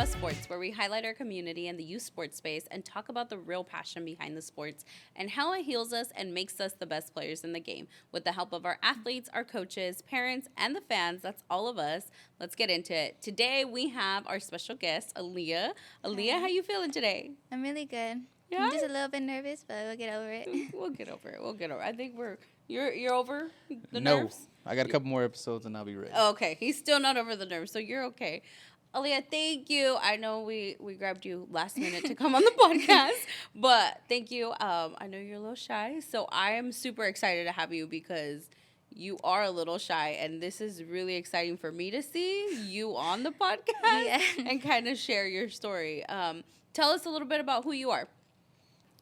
Chamba Sports, where we highlight our community and the youth sports space and talk about the real passion behind the sports and how it heals us and makes us the best players in the game. With the help of our athletes, our coaches, parents, and the fans, that's all of us. Let's get into it. Today we have our special guest, Aliyah. Aliyah, how you feeling today? I'm really good. Yeah? I'm just a little bit nervous, but we'll get over it. We'll get over it. I think you're over the nerves? I got a couple more episodes and I'll be ready. Okay, he's still not over the nerves, so you're okay. Aliyah, thank you. I know we grabbed you last minute to come on the podcast, but thank you. I know you're a little shy, so I am super excited to have you because you are a little shy, and this is really exciting for me to see you on the podcast and kind of share your story. Tell us a little bit about who you are.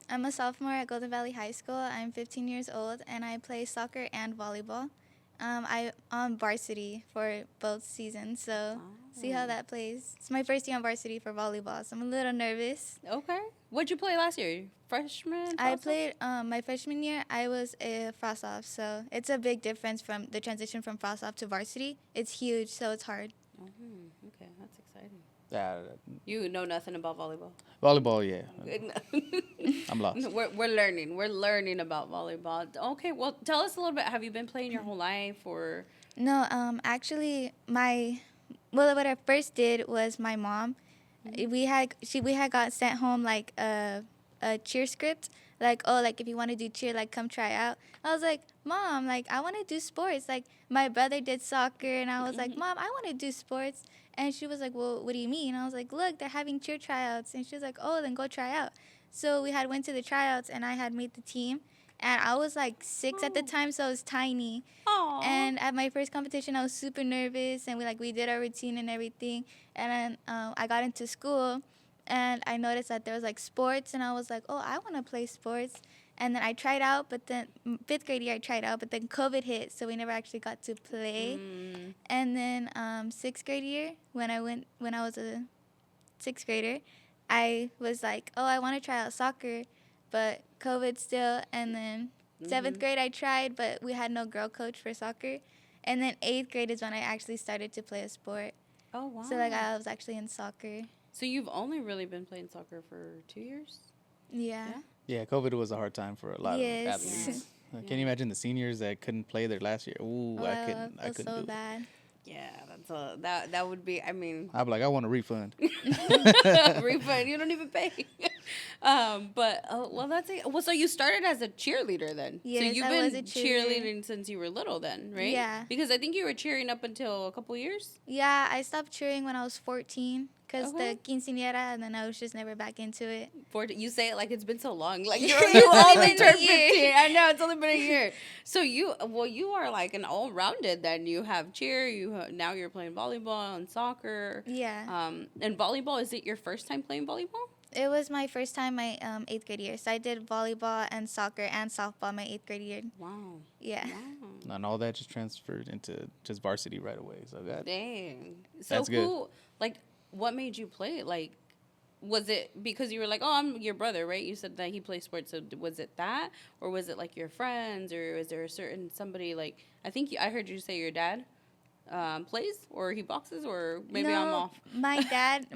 I'm a sophomore at Golden Valley High School. I'm 15 years old, and I play soccer and volleyball. I'm on varsity for both seasons, so see how that plays. It's my first year on varsity for volleyball, so I'm a little nervous. Okay. What'd you play last year? Freshman? I played my freshman year. I was a frost-off, so it's a big difference from the transition from frost-off to varsity. It's huge, so it's hard. Okay, that's exciting. Yeah, You know nothing about volleyball. volleyball, yeah. I'm lost. We're learning. We're learning about volleyball. Okay, well, tell us a little bit. Have you been playing your whole life, or? No, actually, what I first did was my mom. We had got sent home like a cheer script, like if you want to do cheer, like come try out. I was like, Mom, like I want to do sports. Like my brother did soccer, and I was like, Mom, I want to do sports. And she was like, well, what do you mean? And I was like, look, they're having cheer tryouts. And she was like, oh, then go try out. So we went to the tryouts, and I had made the team. And I was like 6 at the time, so I was tiny. Aww. And at my first competition, I was super nervous, and we did our routine and everything. And then I got into school, and I noticed that there was like sports, and I was like, oh, I want to play sports. And then I tried out, but then 5th grade year I tried out, but then COVID hit, so we never actually got to play. And then 6th grade year, when I was a 6th grader, I was like, oh, I want to try out soccer, but COVID still. And then 7th grade I tried, but we had no girl coach for soccer. And then 8th grade is when I actually started to play a sport. Oh, wow. So like I was actually in soccer. So you've only really been playing soccer for 2 years? Yeah. Yeah, COVID was a hard time for a lot of athletes. Can you imagine the seniors that couldn't play their last year? Ooh, I couldn't so do it. bad. Yeah, that would be, I mean. I'm like, I want a refund. Refund, you don't even pay. That's it. Well, so you started as a cheerleader then. Yes, so you've I been was a cheerleader. cheerleading since you were little then, right? Yeah. Because I think you were cheering up until a couple years. Yeah, I stopped cheering when I was 14 because Okay. the quinceañera, and then I was just never back into it. You say it like it's been so long. Like you It's only been turned a year. 15. I know, it's only been a year. So you are like an all-rounded then. You have cheer, now you're playing volleyball and soccer. Yeah. And volleyball, is it your first time playing volleyball? It was my first time my 8th grade year. So I did volleyball and soccer and softball my 8th grade year. Wow. Yeah. Wow. And all that just transferred into just varsity right away. So Dang. So that's good. What made you play? Like, was it because you were like, oh, I'm your brother, right? You said that he plays sports. So was it that? Or was it like your friends? Or was there a certain somebody like, I heard you say your dad plays or he boxes, or maybe no, I'm off. my dad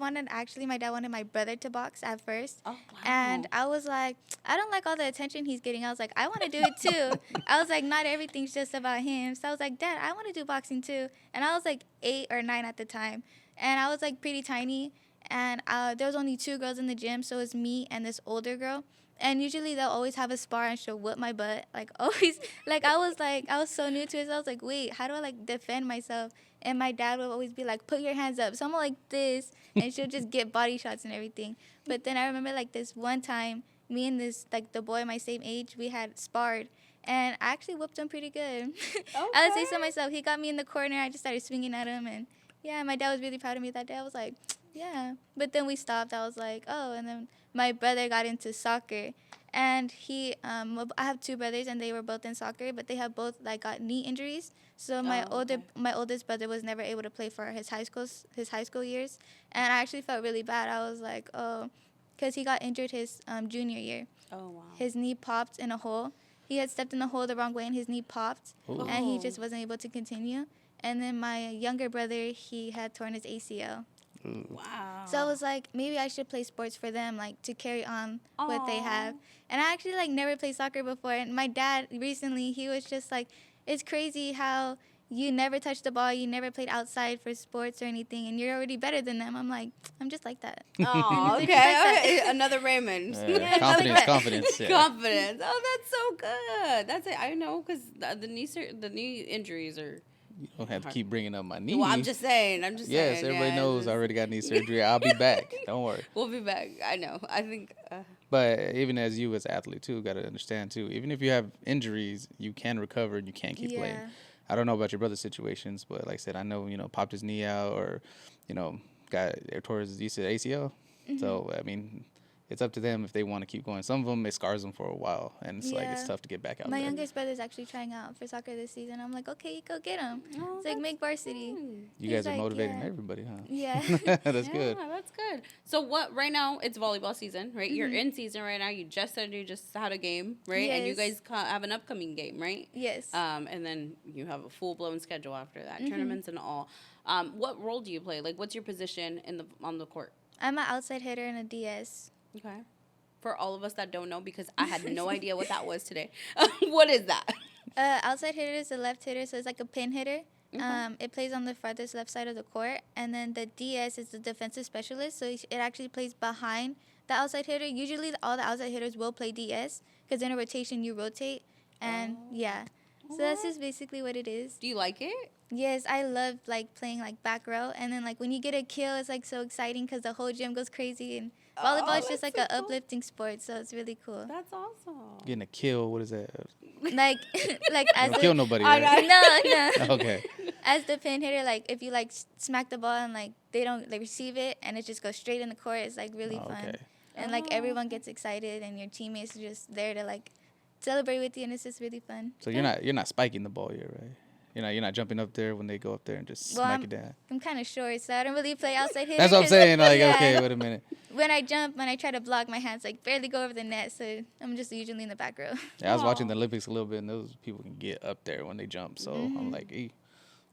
wanted my brother to box at first. Oh, wow. And I was like, I don't like all the attention he's getting. I was like, I want to do it too. I was like, not everything's just about him. So I was like, Dad, I want to do boxing too. And I was like 8 or 9 at the time. And I was like pretty tiny. And there was only 2 girls in the gym. So it was me and this older girl. And usually they'll always have a spar and she'll whip my butt. Like always, I was so new to it. So I was like, wait, how do I defend myself? And my dad would always be like, put your hands up. So I'm like this, and she'll just get body shots and everything. But then I remember this one time, me and this, the boy my same age, we had sparred. And I actually whooped him pretty good. Okay. I would say so myself. He got me in the corner. I just started swinging at him. And yeah, my dad was really proud of me that day. I was like, yeah. But then we stopped. I was like, oh. And then my brother got into soccer. And I have 2 brothers, and they were both in soccer, but they have both got knee injuries. So my oldest brother was never able to play for his high school years. And I actually felt really bad. I was like, oh, because he got injured his junior year. Oh, wow. His knee popped in a hole. He had stepped in the hole the wrong way, and his knee popped. Ooh. And he just wasn't able to continue. And then my younger brother, he had torn his ACL. Wow. So I was like, maybe I should play sports for them, like to carry on what they have. And I actually like never played soccer before. And my dad recently, he was just like, it's crazy how you never touched the ball, you never played outside for sports or anything, and you're already better than them. I'm like, I'm just like that. Oh, okay. Another Raymond. Yeah, confidence. Yeah. Confidence. Oh, that's so good. That's it. I know because the knee injuries are. You don't have to keep bringing up my knee. Well, I'm just saying. Yes, everybody knows I already got knee surgery. I'll be back. Don't worry. We'll be back. I know. I think. But even as you as an athlete too, got to understand too. Even if you have injuries, you can recover and you can keep playing. I don't know about your brother's situations, but like I said, I know popped his knee out or got towards his ACL. So I mean, it's up to them if they want to keep going. Some of them, it scars them for a while, and it's like it's tough to get back out My there. youngest brother's actually trying out for soccer this season. I'm like, okay, go get him. It's like, make varsity. You guys are motivating everybody, huh? Yeah. That's good. Yeah, that's good. So right now, it's volleyball season, right? You're in season right now. You just said you just had a game, right? Yes. And you guys have an upcoming game, right? Yes. And then you have a full-blown schedule after that, tournaments and all. What role do you play? Like, what's your position on the court? I'm an outside hitter and a DS. Okay. For all of us that don't know, because I had no idea what that was today. What is that? Outside hitter is the left hitter, so it's like a pin hitter. It plays on the farthest left side of the court. And then the DS is the defensive specialist, so it actually plays behind the outside hitter. Usually all the outside hitters will play DS because in a rotation you rotate. And so that's just basically what it is. Do you like it? Yes, I love like playing like back row. And then like when you get a kill, it's like so exciting because the whole gym goes crazy. And volleyball is just like an uplifting sport, so it's really cool. That's awesome. Getting a kill, what is that? Like as Don't kill nobody, right? No. Okay. As the pin hitter, like if you like smack the ball and like they don't like receive it and it just goes straight in the court, it's like really fun. Okay. And like everyone gets excited and your teammates are just there to like celebrate with you, and it's just really fun. So you're not spiking the ball yet, right? You're not jumping up there when they go up there and just smack it down. I'm kind of short, so I don't really play outside hitter. That's what I'm saying. Like, okay, wait a minute. When I jump, when I try to block, my hands like barely go over the net, so I'm just usually in the back row. Yeah, I was watching the Olympics a little bit, and those people can get up there when they jump. So I'm like, eh.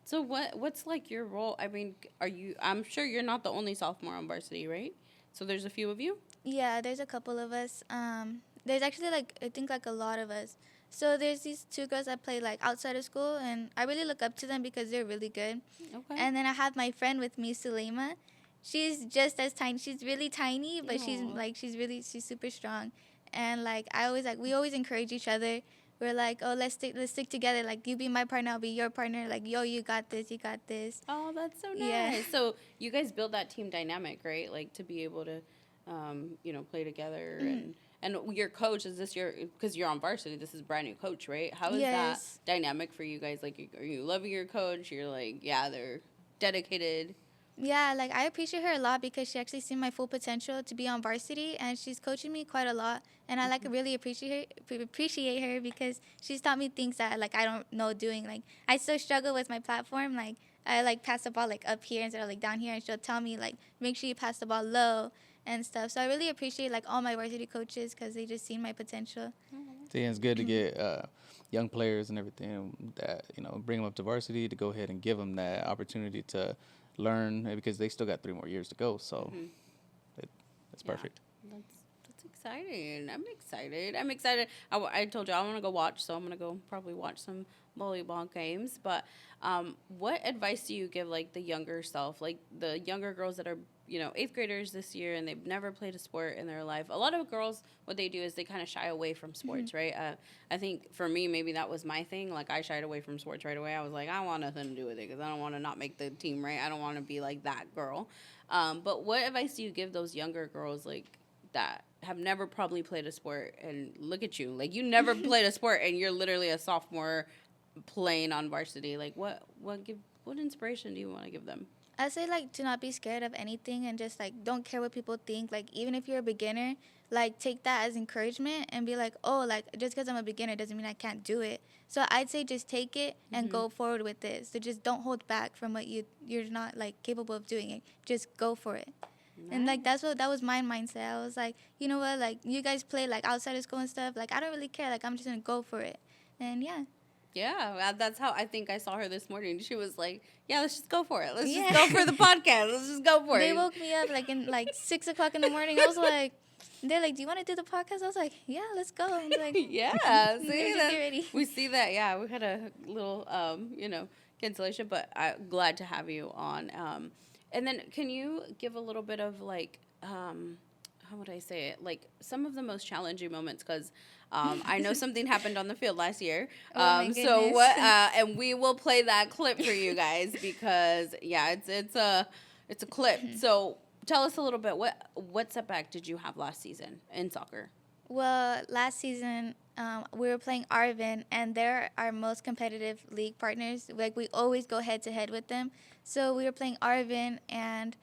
So what's like your role? I mean, I'm sure you're not the only sophomore on varsity, right? So there's a few of you? Yeah, there's a couple of us. There's actually I think a lot of us. So there's these two girls that play like outside of school, and I really look up to them because they're really good. Okay. And then I have my friend with me, Sulema. She's just as tiny. She's really tiny, but she's super strong. And like we always encourage each other. We're like, oh, let's stick together. Like, you be my partner, I'll be your partner. Like, yo, you got this. Oh, that's so nice. Yeah. So you guys build that team dynamic, right? Like to be able to, play together And your coach, is this because you're on varsity, this is brand new coach, right? How is that dynamic for you guys? Like, are you loving your coach? You're like, yeah, they're dedicated. Yeah, like, I appreciate her a lot because she actually seen my full potential to be on varsity, and she's coaching me quite a lot. And I, really appreciate her because she's taught me things that, like, I don't know doing. Like, I still struggle with my platform. Like, I, like, pass the ball, like, up here instead of, like, down here. And she'll tell me, like, make sure you pass the ball low and stuff. So I really appreciate, like, all my varsity coaches because they just seen my potential. See, it's good to get young players and everything that, bring them up to varsity to go ahead and give them that opportunity to learn because they still got 3 more years to go. So that's perfect. That's exciting. I'm excited. I told you I want to go watch, so I'm going to go probably watch some volleyball games. But what advice do you give, like, the younger self, like the younger girls that are 8th graders this year and they've never played a sport in their life? A lot of girls, what they do is they kind of shy away from sports, right? I think for me, maybe that was my thing. Like, I shied away from sports right away. I was like, I want nothing to do with it because I don't want to not make the team, right? I don't want to be like that girl. But what advice do you give those younger girls, like, that have never probably played a sport? And look at you. Like, you never played a sport and you're literally a sophomore playing on varsity. Like, what inspiration do you want to give them? I say, like, to not be scared of anything and just, like, don't care what people think. Like, even if you're a beginner, like, take that as encouragement and be like, oh, like, just because I'm a beginner doesn't mean I can't do it. So I'd say just take it and go forward with it. So just don't hold back from what you're not, like, capable of doing it. Just go for it. Nice. And, like, that was my mindset. I was like, you know what, like, you guys play, like, outside of school and stuff. Like, I don't really care. Like, I'm just going to go for it. And, yeah. Yeah, that's how I think I saw her this morning. She was like, "Yeah, let's just go for it. Let's Yeah. just go for the podcast. Let's just go for it." They woke me up like in like 6 o'clock in the morning. I was like, they're like, "Do you want to do the podcast?" I was like, "Yeah, let's go." I'm like, Yeah, "Let's see, just get ready." we see that. Yeah, we had a little, cancellation, but I'm glad to have you on. And then can you give a little bit of like, how would I say it? Like some of the most challenging moments, because I know something happened on the field last year. Oh my So goodness. what? And we will play that clip for you guys because yeah, it's a clip. So tell us a little bit. What setback did you have last season in soccer? Well, last season, we were playing Arvin, and they're our most competitive league partners. Like, we always go head-to-head with them. So we were playing Arvin, and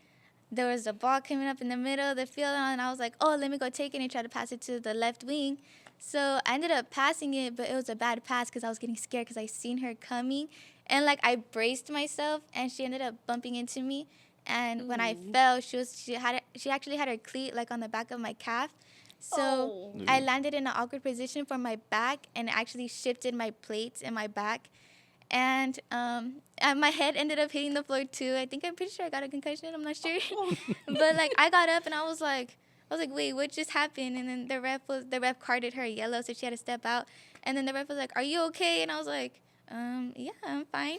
there was a ball coming up in the middle of the field, and I was like, oh, let me go take it and try to pass it to the left wing. So I ended up passing it, but it was a bad pass because I was getting scared because I seen her coming. And, like, I braced myself, and she ended up bumping into me. And when I fell, she actually had her cleat, like, on the back of my calf. So I landed in an awkward position for my back and actually shifted my plates in my back. And my head ended up hitting the floor too. I'm pretty sure I got a concussion. I'm not sure. But like I got up and I was like, wait, what just happened? And then the ref carded her yellow, so she had to step out. And then the ref was like, are you okay? And I was like, yeah, I'm fine.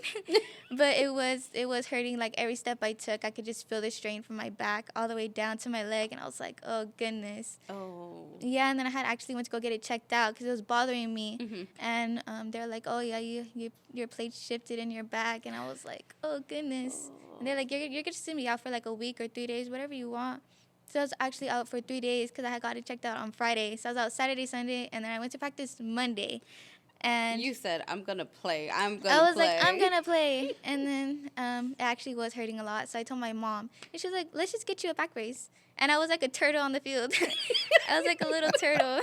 But it was hurting. Like every step I took, I could just feel the strain from my back all the way down to my leg, and I was like, oh goodness. Oh. Yeah, and then I had actually went to go get it checked out because it was bothering me. And they're like, oh yeah, your plate shifted in your back, and I was like, oh goodness. And they're like, you're gonna send me out for like a week or 3 days, whatever you want. So I was actually out for 3 days because I had got it checked out on Friday. So I was out Saturday, Sunday, and then I went to practice Monday. And You said, I'm going to play. I was like, I'm going to play. And then it actually was hurting a lot. So I told my mom. And she was like, let's just get you a back brace. And I was like a turtle on the field. I was like a little turtle.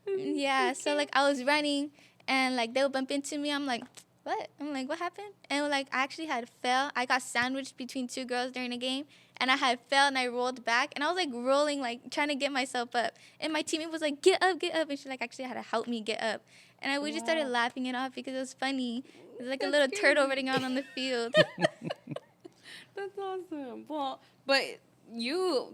Yeah. So, like, I was running. And, like, they would bump into me. I'm like, what? I'm like, what happened? And, like, I actually had fell. I got sandwiched between two girls during the game. And I had fell and I rolled back. And I was, like, rolling, like, trying to get myself up. And my teammate was like, get up, get up. And she, like, actually had to help me get up. And we just started laughing it off because it was funny. It was like a little turtle running around on the field. That's awesome. Well, but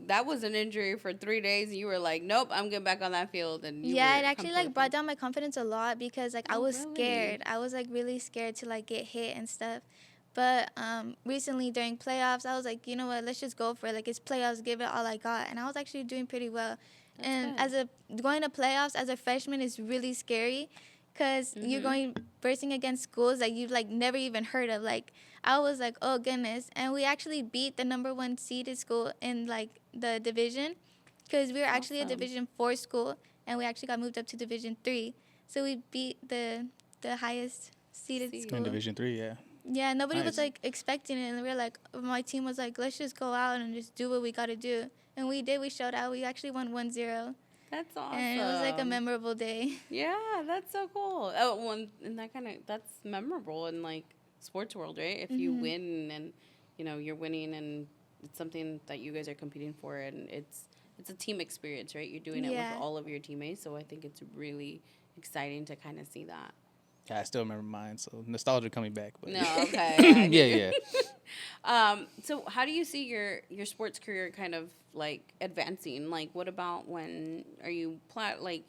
that was an injury for 3 days. And you were like, nope, I'm getting back on that field. And yeah, it actually like brought down my confidence a lot because like I was really? scared. I was like really scared to like get hit and stuff. But recently during playoffs, I was like, you know what, let's just go for it. Like it's playoffs, give it all I got. And I was actually doing pretty well. That's and good. Going to playoffs as a freshman is really scary because you're bursting against schools that you've like never even heard of. Like I was like, oh goodness. And we actually beat the number 1 seeded school in like the division because we were actually a Division 4 school and we actually got moved up to Division 3. So we beat the highest seeded school. In Division 3, yeah. Yeah, nobody was like expecting it, and we were like, my team was like, let's just go out and just do what we got to do. And we did. We showed out. We actually won 1-0. That's awesome. And it was like a memorable day. Yeah, that's so cool. Oh, and that's memorable in like sports world, right? If you win and you're winning and it's something that you guys are competing for, and it's a team experience, right? You're doing it with all of your teammates, so I think it's really exciting to kind of see that. Yeah, I still remember mine, so nostalgia coming back. But. No, okay. Yeah. So how do you see your sports career kind of like advancing? Like, what about when are you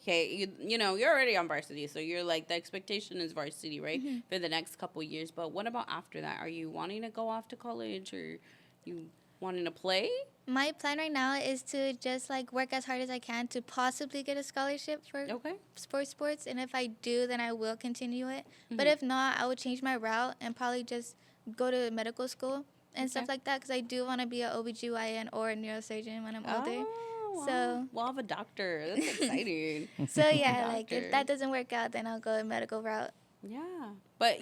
hey, you're already on varsity, so you're like the expectation is varsity, right, for the next couple years. But what about after that? Are you wanting to go off to college, or you wanting to play? My plan right now is to just like work as hard as I can to possibly get a scholarship for sports. And if I do, then I will continue it. But if not, I will change my route and probably just go to medical school and stuff like that because I do want to be an OBGYN or a neurosurgeon when I'm older. Wow. So we'll have a doctor. That's exciting. So yeah, like if that doesn't work out, then I'll go a medical route. Yeah. But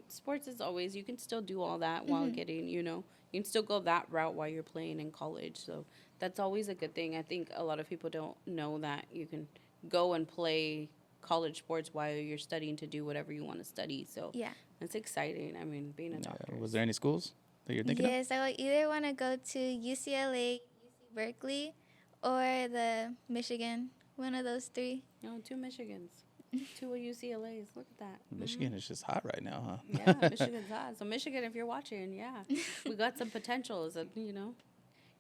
sports is always, you can still do all that while getting, you can still go that route while you're playing in college. So that's always a good thing. I think a lot of people don't know that you can go and play college sports while you're studying to do whatever you want to study. So yeah, it's exciting. I mean, being a doctor. Was there any schools that you're thinking of? Yes, I would either want to go to UCLA, Berkeley, or the Michigan. One of those 3. Oh, 2 Michigans. 2 UCLAs. Look at that. Michigan is just hot right now, huh? Yeah, Michigan's hot. So Michigan, if you're watching, yeah, we got some potentials. You know,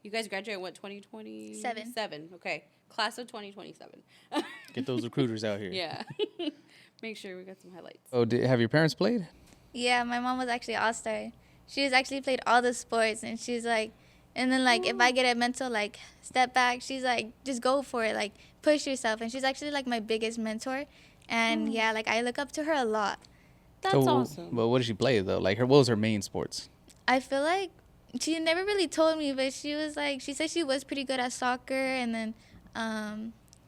you guys graduate what 2027? Okay, class of 2027. Get those recruiters out here. Yeah, make sure we got some highlights. Oh, have your parents played? Yeah, my mom was actually all-star. She's actually played all the sports, and she's like, and then like if I get a mental like step back, she's like, just go for it, like push yourself. And she's actually like my biggest mentor, and yeah, like I look up to her a lot. That's awesome. But what did she play though? Like what was her main sports? I feel like she never really told me, but she was like, she said she was pretty good at soccer and then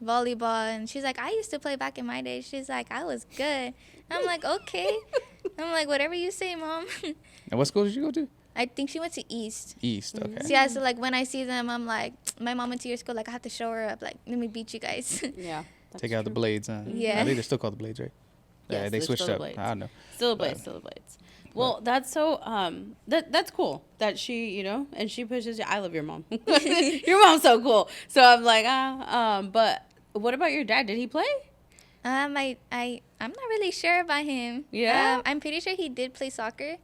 volleyball, and she's like, I used to play back in my day. She's like, I was good. I'm like, okay. I'm like, whatever you say, Mom. And what school did you go to? I think she went to East. East, okay. So, yeah, so like when I see them, I'm like, my mom went to your school, like I have to show her up, like let me beat you guys. Yeah. Take out the blades, huh? Yeah. I think they're still called the blades, right? Yes, Yeah, they switched still up. the blades. I don't know. Still the blades, still the blades. Well, that's so that's cool that she, you know, and she pushes you. I love your mom. Your mom's so cool. So I'm like, but what about your dad? Did he play? I'm not really sure about him. Yeah? I'm pretty sure he did play soccer.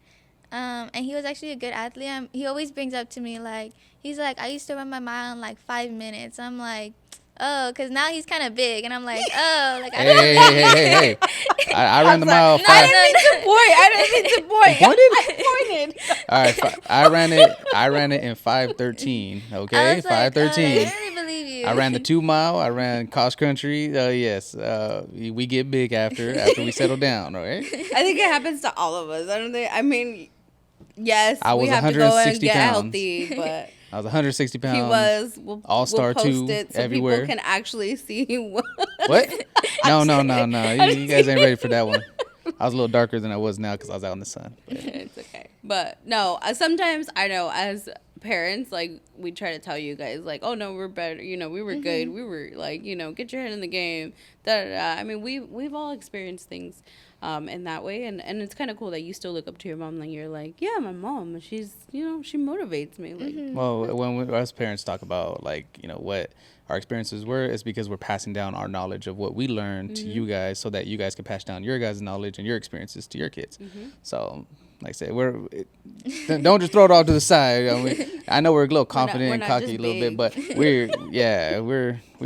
And he was actually a good athlete. He always brings up to me like, he's like, I used to run my mile in like 5 minutes. I'm like, oh, because now he's kind of big, and I'm like, oh, like Hey. I ran the mile. I didn't mean to point. I pointed. All right, I ran it in 5:13. Okay, I was like, 5:13. I really believe you. I ran the 2 mile. I ran cross country. Yes, we get big after we settle down. All right. I think it happens to all of us. I don't think. I mean, yes, I was we have to go and 160 get pounds. healthy, but. I was 160 pounds. He was. We'll All-star post 2 it so everywhere. people can actually see what. What? No. You guys ain't ready for that one. I was a little darker than I was now because I was out in the sun. It's okay. But no, sometimes I know as parents, like, we try to tell you guys, like, oh, no, we're better. You know, we were good. We were, like, you know, get your head in the game. I mean, we've all experienced things in that way. And it's kind of cool that you still look up to your mom. Like, you're like, yeah, my mom, she's, you know, she motivates me. Like, Well, when us parents talk about, like, you know, what our experiences were, it's because we're passing down our knowledge of what we learned to you guys so that you guys can pass down your guys' knowledge and your experiences to your kids. So, like I said, don't just throw it all to the side. I know we're a little confident and cocky a little bit, but we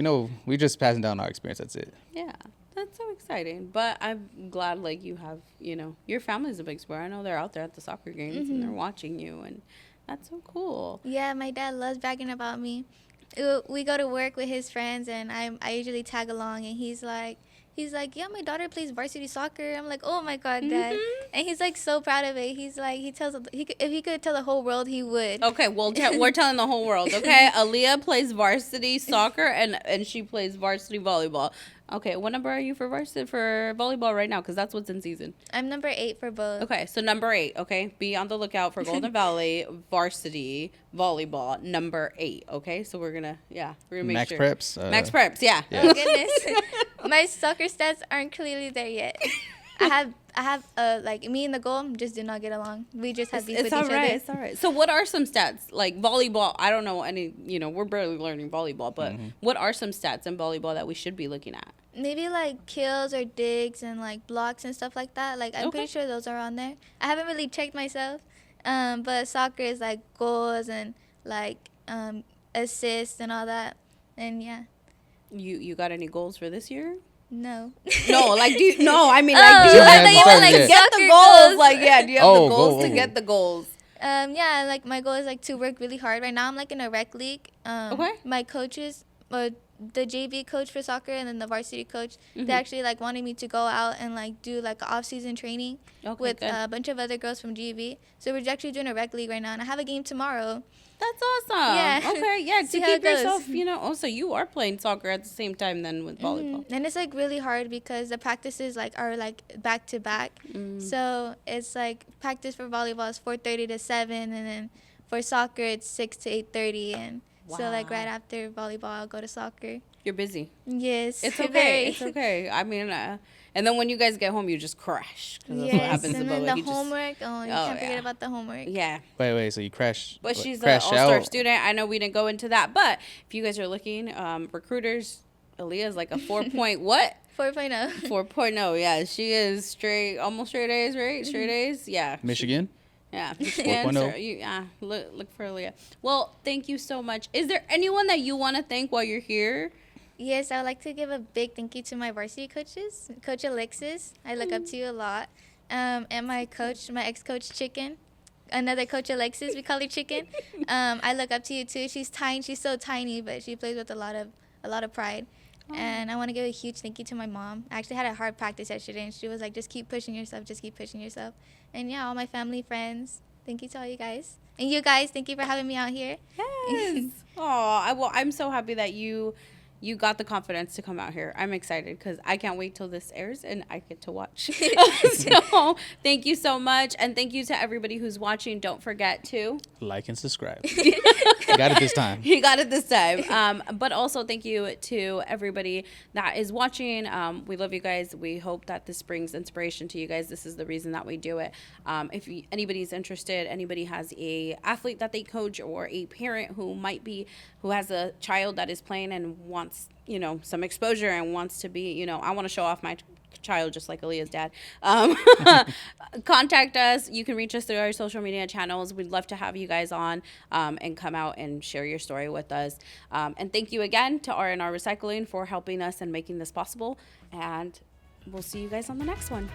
know we're just passing down our experience. That's it. yeah. That's so exciting. But I'm glad, like, you have, you know, your family's a big sport. I know they're out there at the soccer games and they're watching you, and that's so cool. Yeah, my dad loves bragging about me. We go to work with his friends, and I usually tag along, and he's like, yeah, my daughter plays varsity soccer. I'm like, oh my God, Dad. And he's like so proud of it. He's like, if he could tell the whole world, he would. Okay, well, we're telling the whole world, okay? Aliyah plays varsity soccer, and she plays varsity volleyball. Okay, what number are you for volleyball right now? Because that's what's in season. I'm number 8 for both. Okay, so number 8, okay? Be on the lookout for Golden Valley varsity volleyball, number 8, okay? So we're going to make Max sure. Preps. Max Preps, yeah. Oh, goodness. My soccer stats aren't clearly there yet. I have like, me and the goal just did not get along. We just have beef with each other. It's all right. So what are some stats? Like volleyball, I don't know any, you know, we're barely learning volleyball, but what are some stats in volleyball that we should be looking at? Maybe like kills or digs and like blocks and stuff like that. Like, I'm pretty sure those are on there. I haven't really checked myself. But soccer is like goals and like assists and all that. And yeah. You got any goals for this year? No. No, like do you? No, I mean, like, do you I have thought the you goals meant, like, to get the soccer goals? goals. Like, yeah, do you have the goals to go. get the goals? Yeah, like my goal is like to work really hard. Right now I'm like in a rec league. Okay. My coaches, the JV coach for soccer and then the varsity coach, they actually like wanted me to go out and like do like off-season training with good. a bunch of other girls from GV. So we're actually doing a rec league right now, and I have a game tomorrow. That's awesome. Yeah. Okay, yeah, to See how it keep goes. yourself, you know, also you are playing soccer at the same time then with volleyball. And it's like really hard because the practices like are like back to back. So it's like practice for volleyball is 4:30 to 7, and then for soccer it's 6 to 8:30, and so like right after volleyball I'll go to soccer. You're busy. Yes. It's okay. very. It's okay. I mean, and then when you guys get home, you just crash. 'Cause that's what Yes, happens to and then Bubba. the homework. You can't forget about the homework. Yeah. Wait. So you crashed? But she's an crashed all-star out? student. I know we didn't go into that, but if you guys are looking, recruiters, Aliyah's like a 4 point what? 4.0. 4.0. Yeah, she is almost straight A's, right? Straight A's. Yeah. Michigan. Yeah, Michigan. 4.0. Yeah, look for Aliyah. Well, thank you so much. Is there anyone that you want to thank while you're here? Yes, I would like to give a big thank you to my varsity coaches. Coach Alexis, I look up to you a lot. And my coach, my ex-coach Chicken. Another Coach Alexis, we call her Chicken. I look up to you too. She's tiny. She's so tiny, but she plays with a lot of pride. Oh. And I want to give a huge thank you to my mom. I actually had a hard practice yesterday, and she was like, "Just keep pushing yourself. Just keep pushing yourself." And yeah, all my family, friends, thank you to all you guys. And you guys, thank you for having me out here. Yes. Oh, I'm so happy that you got the confidence to come out here. I'm excited because I can't wait till this airs and I get to watch. So thank you so much. And thank you to everybody who's watching. Don't forget to like and subscribe. You got it this time. You got it this time. But also thank you to everybody that is watching. We love you guys. We hope that this brings inspiration to you guys. This is the reason that we do it. If anybody's interested, anybody has a athlete that they coach or a parent who has a child that is playing and wants, some exposure and wants to be, I want to show off my child just like Aliyah's dad. Contact us. You can reach us through our social media channels. We'd love to have you guys on and come out and share your story with us. And thank you again to R&R Recycling for helping us and making this possible. And we'll see you guys on the next one.